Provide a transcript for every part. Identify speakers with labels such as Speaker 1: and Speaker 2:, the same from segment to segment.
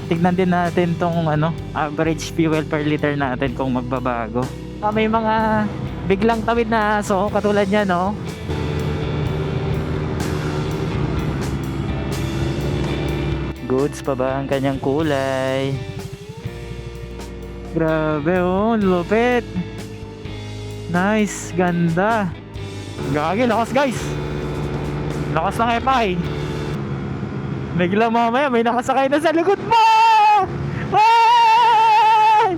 Speaker 1: tignan din natin tong ano, average fuel per liter natin kung magbabago. May mga biglang tawid na aso katulad niya, no? Goods pa ba ang kanyang kulay? Grabe, oh, lupit. Nice, ganda. Gagi, lakas guys. Lakas ng epay. Bigla mamaya may nakasakay na sa likod mo. Ay!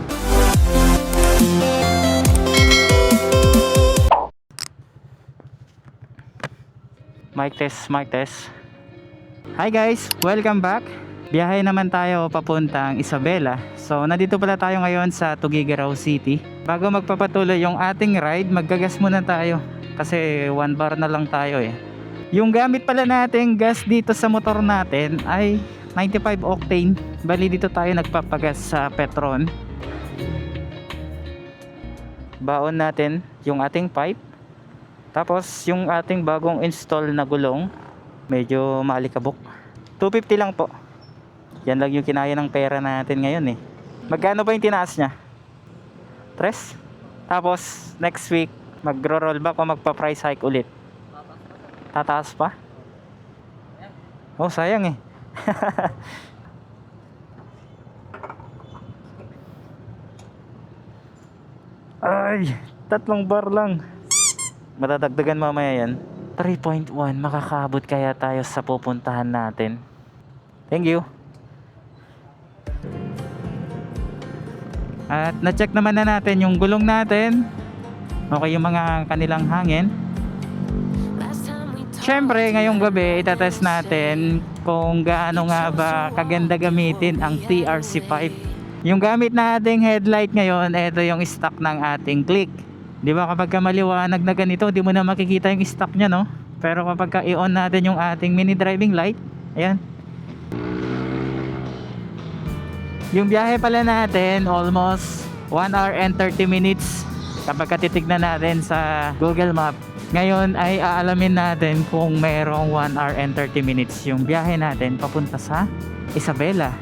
Speaker 1: Mic test, mic test. Hi guys, welcome back. Biyahe naman tayo papuntang Isabela. So nandito pala tayo ngayon sa Tuguegarao City. Bago magpapatuloy yung ating ride, maggagas muna tayo. Kasi 1 bar na lang tayo eh. Yung gamit pala nating gas dito sa motor natin ay 95 octane. Bali dito tayo nagpapagas sa Petron. Baon natin yung ating pipe. Tapos yung ating bagong install na gulong, medyo maalikabok. 250 lang po. Yan lang yung kinaya ng pera natin ngayon eh. Magkano ba yung tinaas niya? 3? Tapos next week magro-roll back o magpa-price hike ulit? Tataas pa? Oh, sayang eh. Ay, 3 bar lang. Matadagdagan mamaya yan. 3.1, makakaabot kaya tayo sa pupuntahan natin. Thank you. At na-check naman na natin yung gulong natin. Okay yung mga kanilang hangin. Siyempre ngayong gabi itatest natin kung gaano nga ba kaganda gamitin ang TRC5. Yung gamit nating headlight ngayon, ito yung stock ng ating Click. Di ba kapag maliwanag na ganito, di mo na makikita yung stock nya, no? Pero kapag i-on natin yung ating mini driving light, ayan. Yung biyahe pala natin, almost 1 hour and 30 minutes kapag titignan natin sa Google Map. Ngayon ay aalamin natin kung merong 1 hour and 30 minutes yung biyahe natin papunta sa Isabela.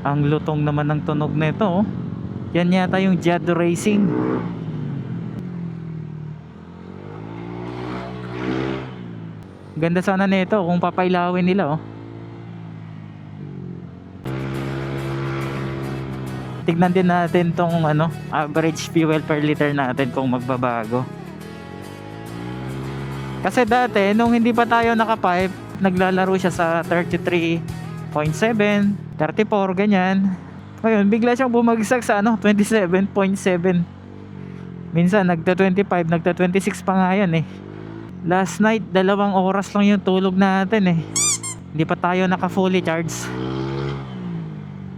Speaker 1: Ang lutong naman ng tunog nito, oh. Yan yata yung Jado Racing. Ganda sana nito kung papailawin nila, oh. Tignan din natin tong ano, average fuel per liter natin kung magbabago. Kasi dati nung hindi pa tayo naka-pipe, naglalaro siya sa 33.7, 34 ganyan. Ngayon bigla siyang bumagsak sa ano, 27.7. Minsan nagta-25, nagta-26 pa nga yan eh. Last night 2 oras lang yung tulog natin eh. Hindi pa tayo naka fully charged.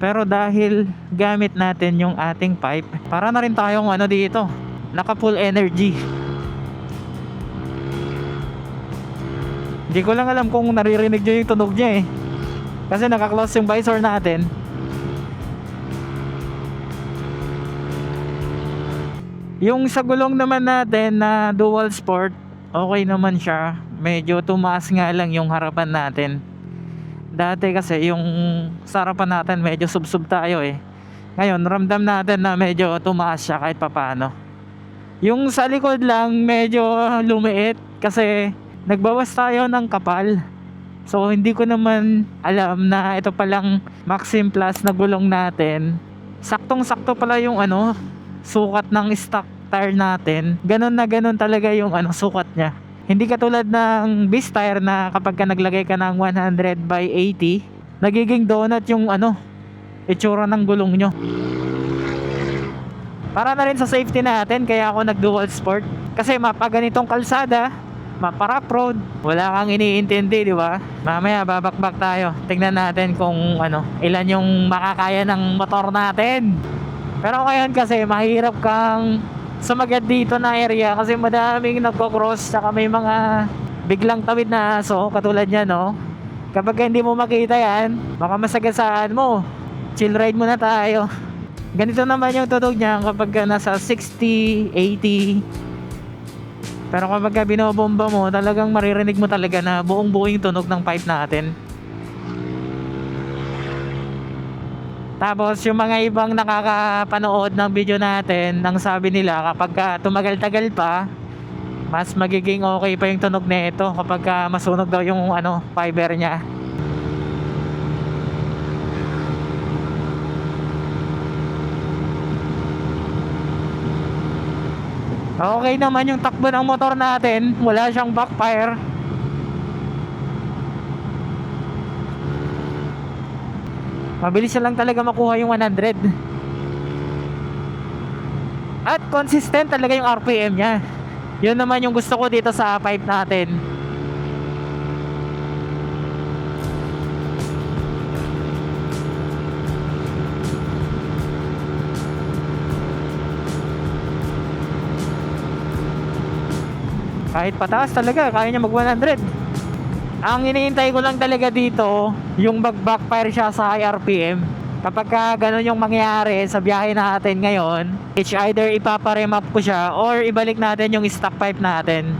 Speaker 1: Pero dahil gamit natin yung ating pipe, para na rin tayong ano dito, naka full energy. Hindi ko lang alam kung naririnig nyo yung tunog niya eh. Kasi naka-close yung visor natin. Yung sa gulong naman natin na dual sport, okay naman siya. Medyo tumaas nga lang yung harapan natin. Dati kasi yung sa harapan natin medyo sub-sub tayo eh. Ngayon ramdam natin na medyo tumaas siya kahit papano. Yung sa likod lang medyo lumiit kasi nagbawas tayo ng kapal. So hindi ko naman alam na ito palang Maxim Plus na gulong natin. Saktong-sakto pala yung ano, sukat ng stock tire natin. Ganon na ganon talaga yung ano, sukat niya. Hindi katulad ng Beast tire na kapag ka naglagay ka ng 100/80, nagiging donut yung ano, itsura ng gulong nyo. Para na rin sa safety natin, kaya ako nag dual sport. Kasi mapaganitong kalsada, mapa-rough road, wala kang iniintindi, di ba? Mamaya babakbak tayo. Tingnan natin kung ano, ilan yung makakaya ng motor natin. Pero ngayon kasi mahirap kang sumagat dito na area kasi madaming nagko-cross, saka may mga biglang tawid na aso katulad niya, no? Kapag hindi mo makita yan, baka masagasaan mo. Chill ride muna tayo. Ganito naman yung tunog niya kapag nasa 60, 80. Pero kapag binobomba mo, talagang maririnig mo talaga na buong buo yung tunog ng pipe natin. Tapos yung mga ibang nakakapanood ng video natin, ang sabi nila kapag tumagal-tagal pa, mas magiging okay pa yung tunog nito kapag masunog daw yung fiber niya. Okay naman yung takbo ng motor natin, wala siyang backfire. Mabilis na lang talaga makuha yung 100. At consistent talaga yung RPM niya. Yun naman yung gusto ko dito sa 5 natin. Kahit pataas talaga, kaya niya mag 100. Ang iniintay ko lang talaga dito, yung mag-backfire siya sa high RPM. Kapag ganun yung mangyayari sa biyahe natin ngayon, it's either ipaparem up ko siya or ibalik natin yung stock pipe natin.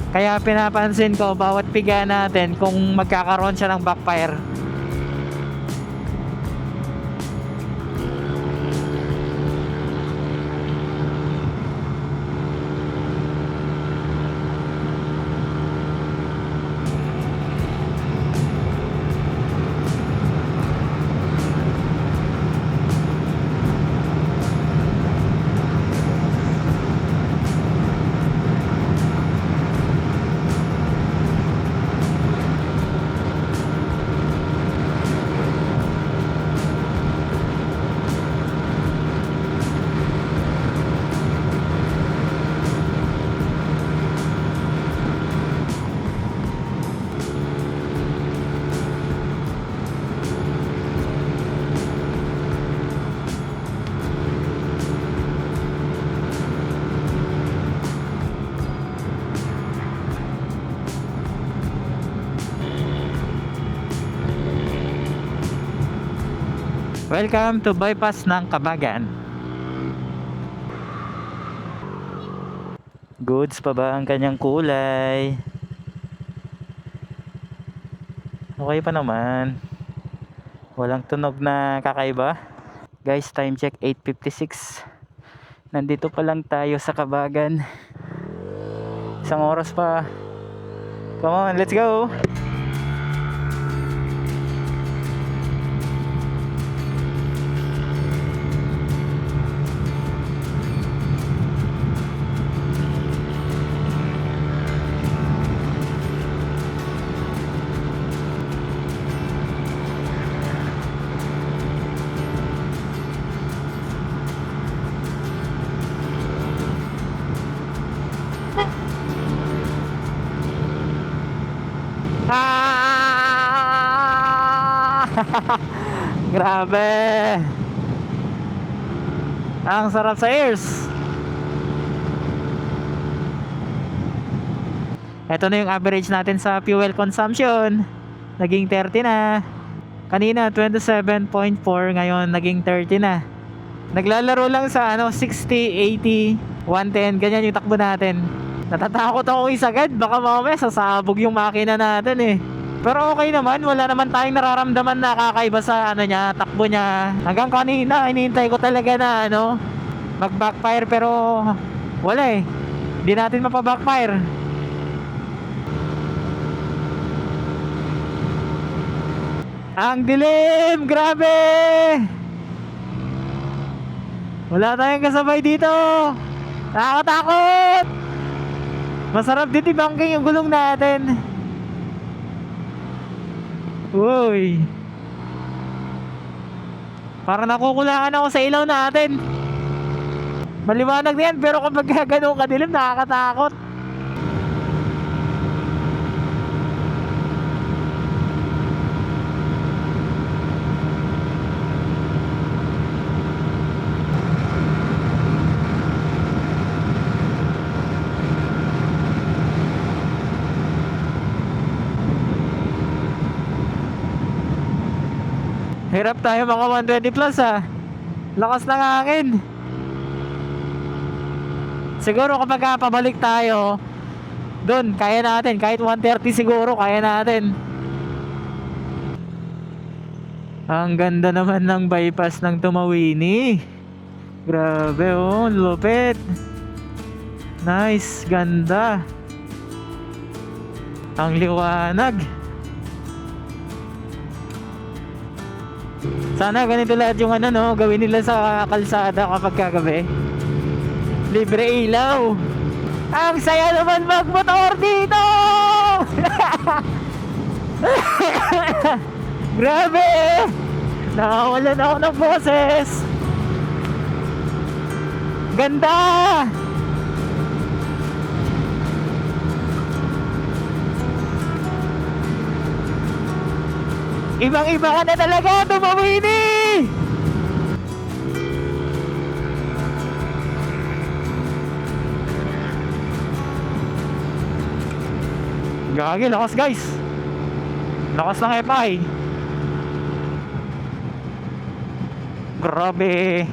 Speaker 1: Kaya pinapansin ko bawat piga natin kung magkakaroon siya ng backfire. Welcome to bypass ng Kabagan. Goods pa ba ang kanyang kulay? Okay pa naman. Walang tunog na kakaiba. Guys, time check 8:56. Nandito pa lang tayo sa Kabagan. Isang oras pa. Come on, let's go. Grabe. Ang sarap sa ears. Ito na yung average natin sa fuel consumption. Naging 30 na. Kanina 27.4, ngayon naging 30 na. Naglalaro lang sa 60, 80, 110, ganyan yung takbo natin. Natatakot ako isagad, baka mamaya sasabog yung makina natin eh. Pero okay naman, wala naman tayong nararamdaman na kakaiba sa niya, takbo niya. Hanggang kanina, hinihintay ko talaga na mag-backfire pero wala eh. Hindi natin mapa-backfire. Ang dilim, grabe. Wala tayong kasabay dito. Nakakatakot. Masarap din i-banking yung gulong natin. Uy. Para nakukulangan ako sa ilaw natin. Maliwanag na yan, pero kapag ganun kadilim, nakakatakot. Hirap tayo mga 120 plus lakas ng hangin. Siguro kapag pabalik tayo doon, kaya natin. Kahit 130 siguro, kaya natin. Ang ganda naman ng bypass ng Tumawini. Grabe oh, lupit. Nice, ganda. Ang liwanag. Sana ganito lahat yung ano no, gawin nila sa kalsada kapag kagabi. Libre ilaw. Ang saya naman magmotor dito. Grabe. Nakawalan ako ng boses. Ganda. Ibang-iba ka na talaga, Tumawini! Gagi, lakas guys. Lakas ng FI. Grabe.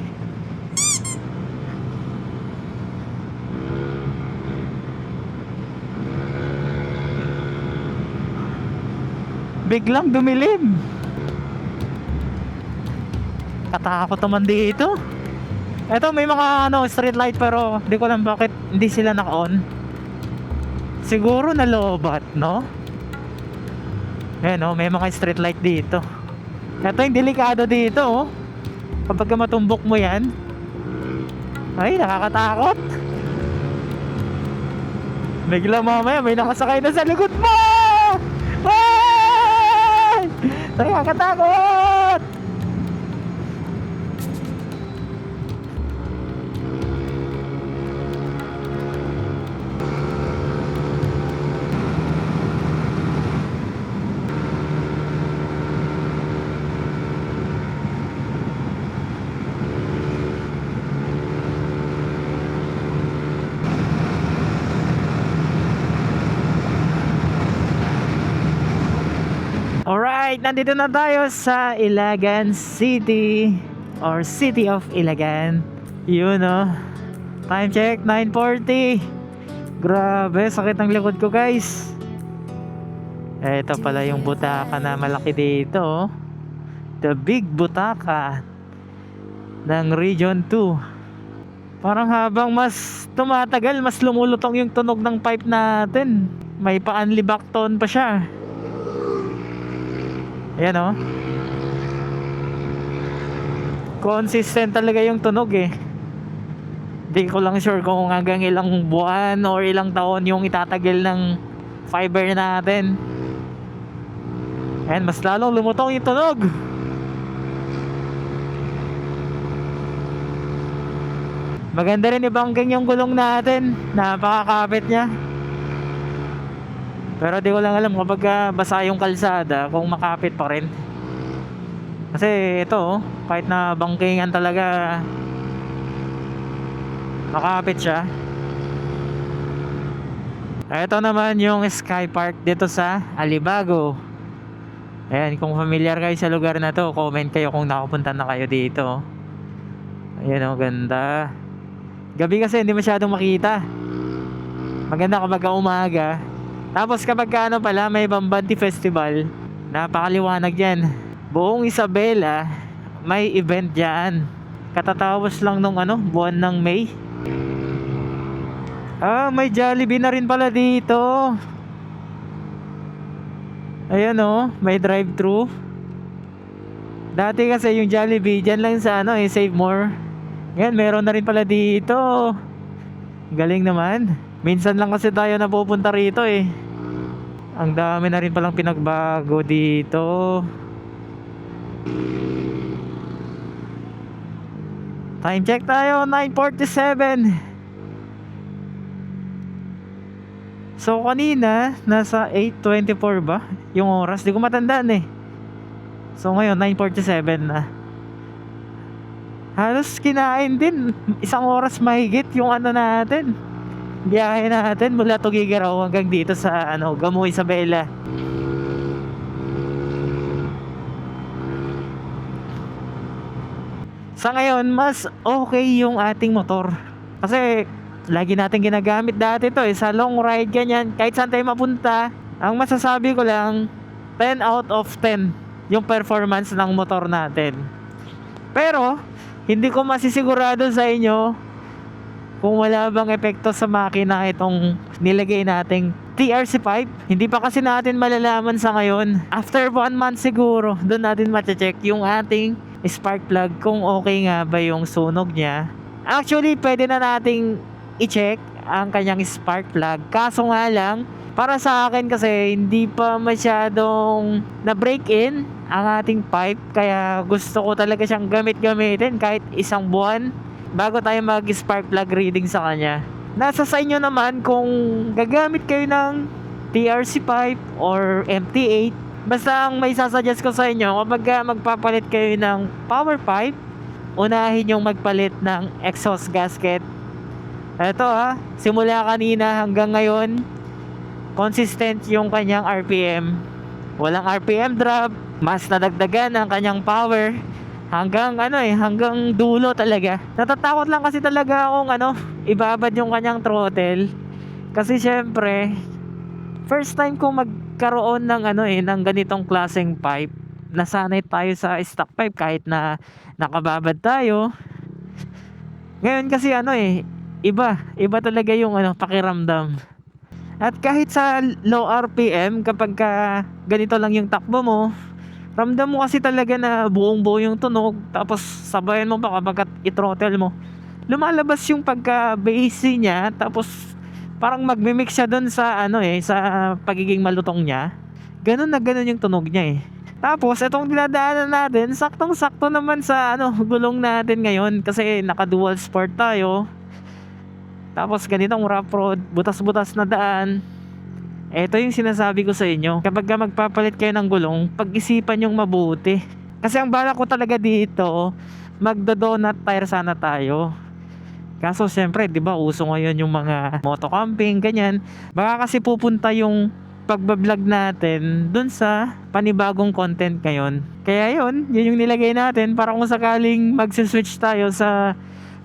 Speaker 1: Biglang dumilim. Katakot naman dito. Eto may mga street light pero di ko alam bakit hindi sila naka-on. Siguro nalobat, no? Ayan may mga street light dito. Eto yung delikado dito oh. Kapag matumbok mo yan, ay nakakatakot. Biglang mamaya may nakasakay na sa likod mo. Nakakatakot! Alright, nandito na tayo sa Ilagan City or City of Ilagan. Yun time check 9:40. Grabe, sakit ng likod ko guys. Ito pala yung butaka na malaki dito The Big Butaka ng Region 2. Parang habang mas tumatagal, mas lumulutong yung tunog ng pipe natin. May pa-unlock tone pa siya. Ayan consistent talaga yung tunog Di ko lang sure kung hanggang ilang buwan or ilang taon yung itatagil ng fiber natin. Ayan, mas lalong lumutong yung tunog. Maganda rin ibangking yung gulong natin. Napakakapit niya. Pero di ko lang alam kapag basa yung kalsada kung makapit pa rin. Kasi ito kahit na bangkingan talaga, makapit siya. Ito naman yung Sky Park dito sa Alibago. Ayan, kung familiar kayo sa lugar na to, comment kayo kung nakapunta na kayo dito. Ayan ganda. Gabi kasi hindi masyadong makita. Maganda kapag umaga. Tapos kapag pala may Bambanti Festival, napakaliwanag yan. Buong Isabela may event dyan. Katatapos lang nung buwan ng May. May Jollibee na rin pala dito. Ayan may drive-thru. Dati kasi yung Jollibee dyan lang sa Save More. Ngayon meron na rin pala dito. Galing naman. Minsan lang kasi tayo napupunta rito Ang dami na rin palang pinagbago dito. Time check tayo, 9:47. So kanina nasa 8:24 ba yung oras? Di ko matandaan So ngayon 9:47 na. Halos kinain din. Isang oras mahigit yung natin. Biyahe natin mula Tugigaraw hanggang dito sa Gamo, Isabela. Sa ngayon mas okay yung ating motor. Kasi lagi natin ginagamit dati to sa long ride ganyan. Kahit saan tayo mapunta, ang masasabi ko lang 10 out of 10 yung performance ng motor natin. Pero hindi ko masisigurado sa inyo kung wala bang epekto sa makina itong nilagay nating TRC5. Hindi pa kasi natin malalaman sa ngayon. After 1 month siguro, doon natin mache-check yung ating spark plug kung okay nga ba yung sunog niya. Actually, pwede na nating i-check ang kanyang spark plug. Kaso nga lang, para sa akin kasi hindi pa masyadong na-break in ang ating pipe. Kaya gusto ko talaga siyang gamitin kahit 1 buwan bago tayo mag-spark plug reading sa kanya. Nasa sa inyo naman kung gagamit kayo ng TRC pipe or MT8. Basta ang may sasuggest ko sa inyo, kapag magpapalit kayo ng power pipe, unahin yung magpalit ng exhaust gasket. Ito simula kanina hanggang ngayon, consistent yung kanyang RPM. Walang RPM drop, mas nadagdagan ang kanyang power. Hanggang hanggang dulo talaga. Natatakot lang kasi talaga akong ibabad yung kanyang throttle. Kasi syempre, first time ko magkaroon ng ng ganitong klaseng pipe. Nasanay tayo sa stock pipe kahit na nakababad tayo. Ngayon kasi iba talaga yung pakiramdam. At kahit sa low RPM, kapag ganito lang yung takbo mo, ramdam mo kasi talaga na buong buo yung tunog. Tapos sabayan mo pa kapag i-throttle mo, lumalabas yung pagka-bassy niya. Tapos parang magmimix siya dun sa sa pagiging malutong niya. Ganun na ganun yung tunog niya Tapos itong dinadaanan natin, saktong-sakto naman sa gulong natin ngayon. Kasi naka dual sport tayo. Tapos ganitong rough road, butas-butas na daan. Ito yung sinasabi ko sa inyo. Kapag magpapalit kayo ng gulong, pag-isipan yung mabuti. Kasi ang bala ko talaga dito, magdo-donut tire sana tayo. Kaso siyempre, 'di ba, uso ngayon yung mga moto camping, ganyan. Baka kasi pupunta yung pagbablog natin dun sa panibagong content ngayon. Kaya yun yung nilagay natin para kung sakaling magsi-switch tayo sa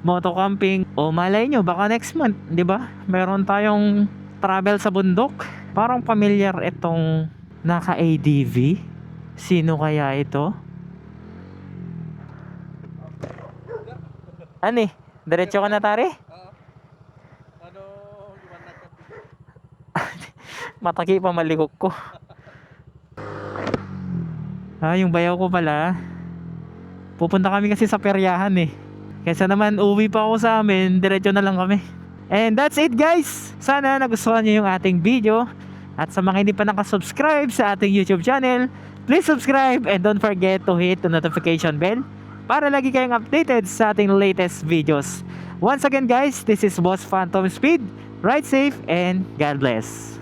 Speaker 1: moto camping. O malay nyo, baka next month, 'di ba? Meron tayong travel sa bundok. Parang familiar itong naka-ADV. Sino kaya ito? Ani? Diretso ka na, tari? Mataki pa malikok ko. Yung bayaw ko pala. Pupunta kami kasi sa peryahan Kaysa naman uwi pa ako sa amin, diretso na lang kami. And that's it, guys. Sana nagustuhan niyo yung ating video. At sa mga hindi pa nakasubscribe sa ating YouTube channel, please subscribe and don't forget to hit the notification bell para lagi kayong updated sa ating latest videos. Once again, guys, this is Boss Phantom Speed. Ride safe and God bless.